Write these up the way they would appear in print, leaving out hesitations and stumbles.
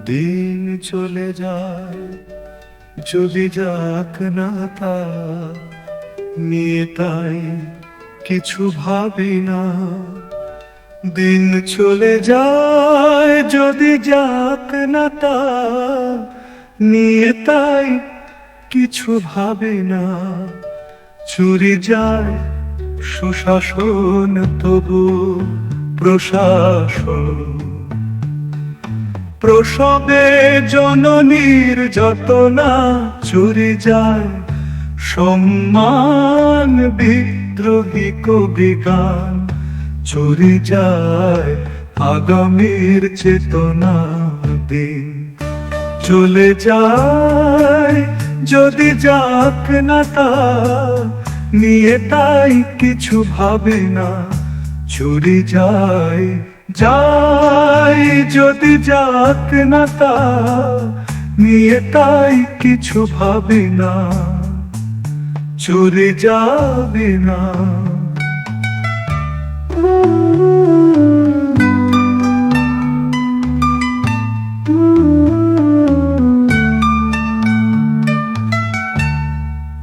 দিন চলে যায় যদি যাক না তা নিয়ে তাই কিছু ভাবি না। দিন চলে যায় যদি যাক না তা নিয়ে তাই কিছু ভাবি না। চুরি যায় সুশাসন তবু প্রশাসন, প্রসবে জননীর যতনা চুরি যায় সম্মান বিদ্রোহী কবি গান। চুরি যায় আগামীর চেতনা। দিন চলে যায় যদি যাক না তা নিয়ে তাই কিছু ভাবে না। চুরি যায় যায় যদি যাক না তা নিয়ে তাই কিছু ভাবে না। চুরি যাবে না।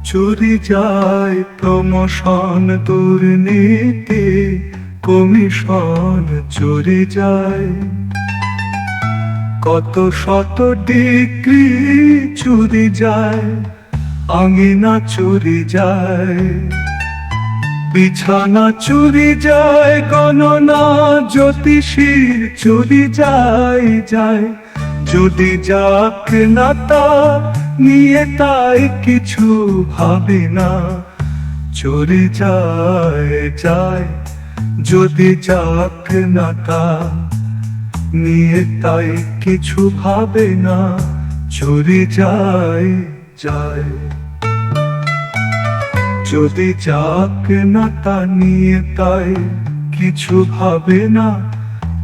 চুরি যায় প্রমোশন দুর্নীতি কমিশন। চুরি যায় কত শত ডিগ্রি চুরি যায় আঙিনা চুরি যায়। বিছানা চুরি যায় গণনা জ্যোতিষীর চুরি যায় যায় যদি যাক না তা নিয়ে তাই কিছু ভাবে না। চুরি যায় যায় যদি যাক না তা নিয়ে তাই কিছু ভাবে না। চুরি যায় যায় যদি যাক না তা নিয়ে তাই কিছু ভাবে না।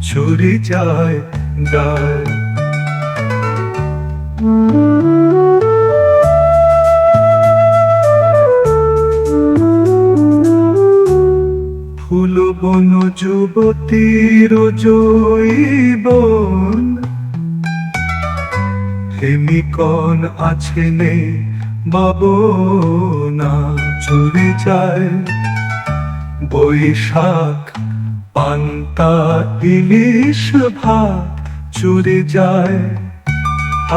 চুরি যায় যায়। ফুল বন যুবতীর জৈবন হেমিকন আছে নেই বাবনা। চুরি যায় বৈশাখ পান্তা ইলিশ ভাত। চুরি যায়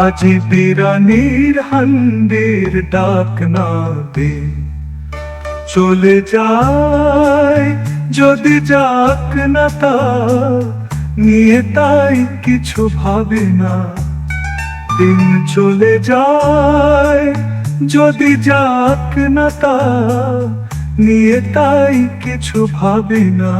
আজি বিরানির হান্ডির ডাক না দে। চলে যায় যদি যাক না তা নিয়ে তাই কিছু ভাবে না। দিন চলে যায় যদি যাক না তা নিয়ে তাই কিছু ভাবে না।